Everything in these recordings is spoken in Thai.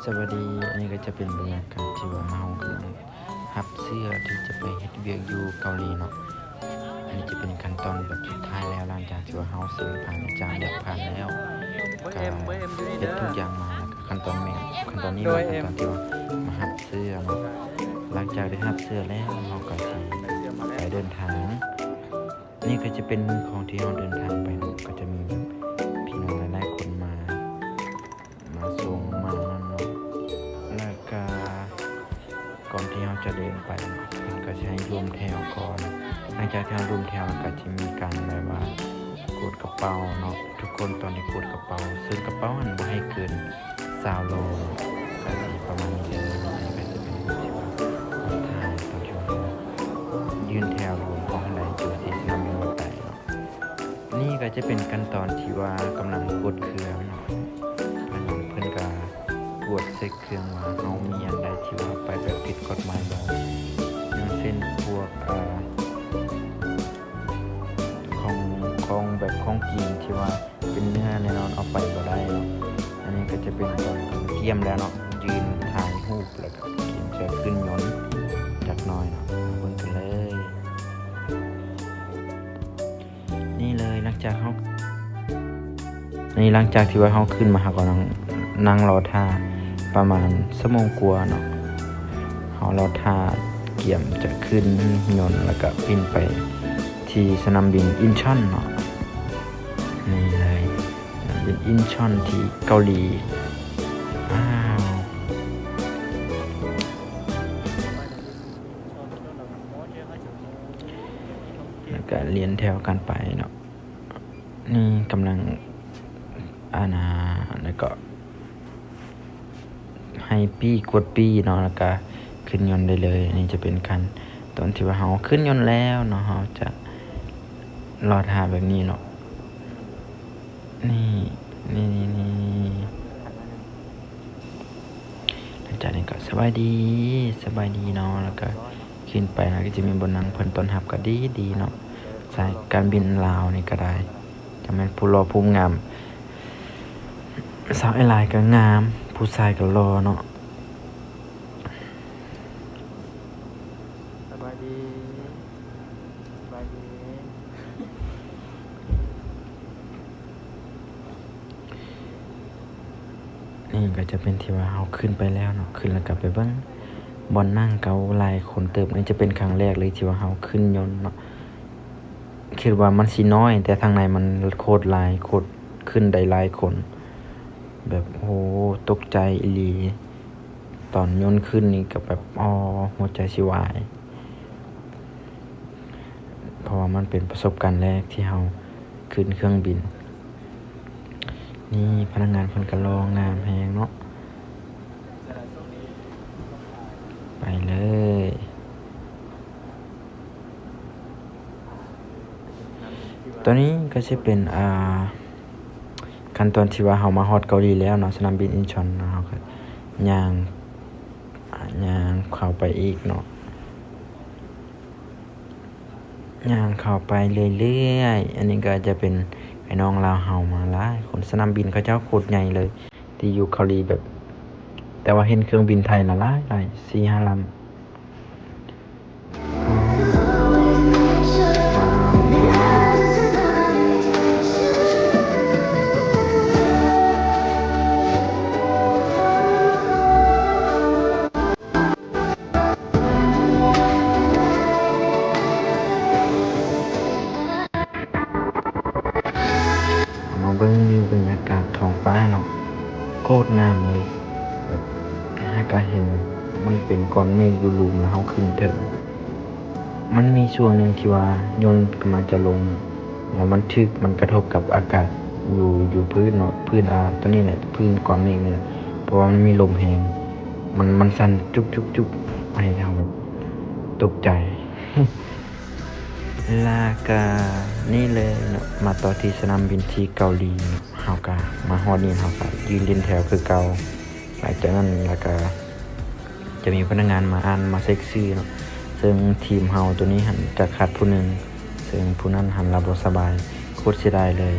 สวัสดีอันนี้ก็จะเป็นบรรยากาศที่ว่าเฮากำลังรับเสื้อที่จะไปเฮ็ดเวียกอยู่เกาหลีเนาะอันนี้จะเป็นขั้นตอนแบบสุดท้ายแล้วหลังจากที่ว่าเฮาซื้อผ่านอาจารย์เลือกผ่านแล้วก็เฮ็ดทุกอย่างมาแล้วก็ขั้นตอนนี้มาขั้นตอนที่ว่ามารับเสื้อเนาะหลังจากได้รับเสื้อแล้วเฮาก็สิไปเดินทางนี่ก็จะเป็นมือของที่เฮาเดินทางไปเนาะก็จะมีแบบพี่น้องหลายๆคนมาส่งมานั่นเนาะแล้วก็ก่อนที่เราจะเดินไปเนาะเพิ่นก็จะให้รวมแถวก่อนหลังจากที่เรารวมแถวก็จะมีการแบบว่ากดกระเป๋าเนาะทุกคนตอนที่กดกระเป๋าซึ่งกระเป๋ามันบ่ให้เกิน20โลก็สิประมาณนี้เลยอันนี้ก็จะเป็นที่ว่าทางตอนที่ว่ายืนแถวรวมของใดอยู่ที่สนามบินดอนไตเนาะนี่ก็จะเป็นขั้นตอนที่ว่ากำลังกดเครื่องเนาะเพิ่นก็ตรวจเช็คเครื่องว่าเฮามีอันใดที่ว่าไปแบบผิดกฎหมายบ่อย่างเช่นพวกของแบบของกินที่ว่าเป็นเนื้อแน่นอนเอาไปบ่ได้เนาะอันนี้ก็จะเป็นตอนเตรียมแล้วเนาะยืนถ่ายรูปแล้วก็จะขึ้นยนต์จักหน่อยเนาะเบิ่งกันเลยนี่เลยหลังจากที่ว่าเฮาขึ้นมาหาก็นั่งรอท่าประมาณชั่วโมงกว่าเนาะเฮารอท่าเกี่ยมจะขึ้นยนต์แล้วก็บินไปที่สนามบินอินชอนเนาะนี่เลยสนามบินอินชอนที่เกาหลีแล้วก็เรียนแถวกันไปเนาะนี่กำลังแล้วก็ให้ปี้กดปี้เนาะแล้วก็ขึ้นยนต์ได้เลยนี่จะเป็นขั้นตอนที่ว่าเฮาขึ้นยนต์แล้วเนาะเฮาจะรอท่าแบบนี้เนาะนี่หลังจากนี้ก็สบายดีเนาะแล้วก็ขึ้นไปนะก็จะมีบนนั่งเพิ่นต้อนรับก็ดีเนาะสายการบินลาวนี่ก็ได้จะแม่นผู้รอผู้งามสาวไอไลน์ก็งามผู้ชายก็รอเนาะสบายดีนี่ก็จะเป็นที่ว่าเฮาขึ้นไปแล้วเนาะขึ้นแล้วกลับไปเบิ่งบอนนั่งเกาหลายคนเติบนี่จะเป็นครั้งแรกเลยที่ว่าเฮาขึ้นยนต์เนาะคิดว่ามันสิน้อยแต่ทางในมันโคตรหลายโคตรขึ้นได้หลายคนแบบโหตกใจอีหลีตอนยนต์ขึ้นนี่ก็แบบหัวใจสิวายเพราะว่ามันเป็นประสบการณ์แรกที่เฮาขึ้นเครื่องบินนี่พนักงานเพิ่นก็รองามแฮงเนาะไปเลยตอนนี้ก็จะเป็นขั้นตอนที่ว่าเฮามาฮอดเกาหลีแล้วเนาะสนามบินอินชอนเนาะเฮาก็ย่างเข้าไปอีกเนาะย่างเข้าไปเรื่อยๆอันนี้ก็จะเป็นไอ้น้องลาวเฮามาหลายคนสนามบินเขาเจ้าโคตรใหญ่เลยที่อยู่เกาหลีแบบแต่ว่าเห็นเครื่องบินไทยละหลาย 4-5 ลำมาเบิ่งวิวบรรยากาศท้องฟ้าเนาะโคตรงามเลยแบบถ้าก็เห็นมันเป็นก้อนเมฆอยู่ลุมแล้วเฮาขึ้นเถิงมันมีช่วงนึงที่ว่ายนต์กำลังจะลงแล้วมันกระทบกับอากาศอยู่พื้นเนาะพื้นตัวนี้แหละพื้นก้อนเมฆนี่แหละเพราะว่ามันมีลมแรงมันสั่นจุ๊บให้เราแบบตกใจ ลากานี่เลยเนาะมาต่อที่สนามบินที่เกาหลีเฮาก็มาฮอดนี่เฮาก็ยืนเรียนแถวคือเก่าหลังจากนั้นแล้วก็จะมีพนักงานมาเช็คชื่อเนาะซึ่งทีมเฮาตัวนี้หันก็ขาดผู้หนึงซึ่งผู้นั้นหันรับบ่สบายโคตรเสียดายเลย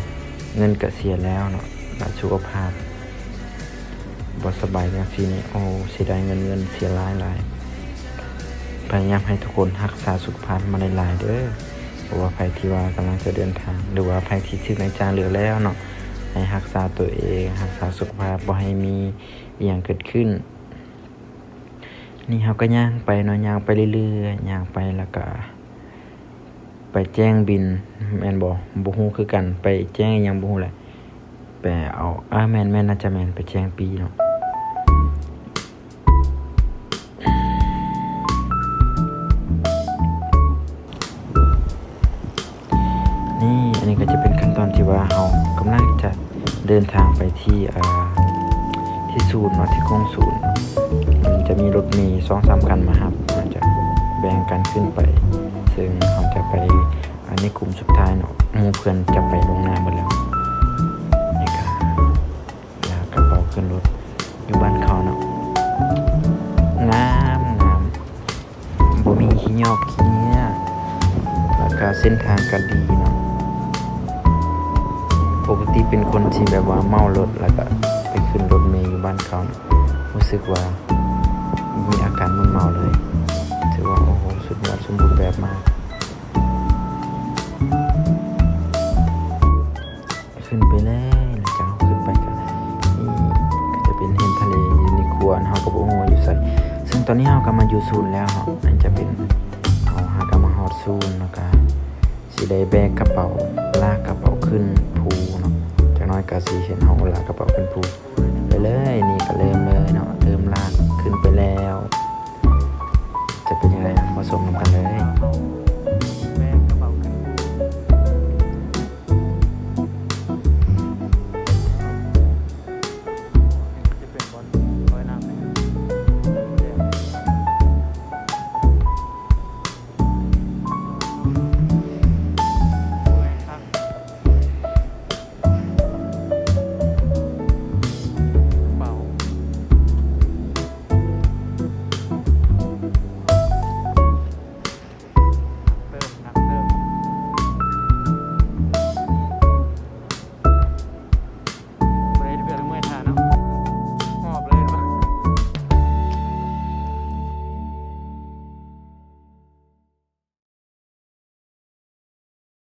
เงินก็เสียแล้วเนาะและสุขภาพ บ่สบายจังซี่นี่โอ้เสียดายเงินเสียหลายพยายามให้ทุกคนรักษาสุขภาพมาหลายๆเด้อเพราะว่าภัยที่ว่ากำลังจะเดินทางหรือว่าภัยที่ถึกนายจ้างเหลือแล้วเนาะให้รักษาตัวเองรักษาสุขภาพบ่ให้มีอีหยังเกิดขึ้นนี่เฮาก็ย่างไปเนาะย่างไปเรื่อยๆย่างไปแล้วก็ไปแจ้งบินแม่นบ่ฮู้คือกันไปแจ้งอิหยังบ่ฮู้แหละไปเอาแม่นน่าจะแม่นไปแจ้งปีเนาะนี่อันนี้ก็จะเป็นขั้นตอนที่ว่าเฮากำลังจะเดินทางไปที่ศูนย์เนาะที่กองศูนย์มันจะมีรถเมล์ 2-3 คันมารับมันจะแบ่งกันขึ้นไปซึ่งเขาจะไปในกลุ่มสุดท้ายเนาะหมู่เพื่อนจะไปลงน้ำหมดแล้วนี่ก็ลากระเป๋าขึ้นรถอยู่บ้านเขาเนาะงามบ่มีขี้ยอกขี้เหี้ยแล้วก็เส้นทางก็ดีเนาะปกติเป็นคนที่แบบว่าเมารถแล้วก็ไปขึ้นรถเมล์อยู่บ้านเขาเนาะรู้สึกว่ามีอาการมึนเมาเลยถือว่าโอ้โหสุดยอดสมบูรณ์แบบมากขึ้นไปเลยหลังจากขึ้นไปก็นี่ก็จะเป็นเห็นทะเลอยู่ในครัวเฮาก็บ่ฮู้ว่าอยู่ไสซึ่งตอนนี้เฮาก็มาอยู่ศูนย์แล้วเนาะมันจะเป็นเฮาก็มาฮอดศูนย์แล้วก็สิได้แบกกระเป๋าลากกระเป๋าขึ้นภูเนาะจักหน่อยก็สิเห็นเฮาลากกระเป๋าขึ้นภูไปเลย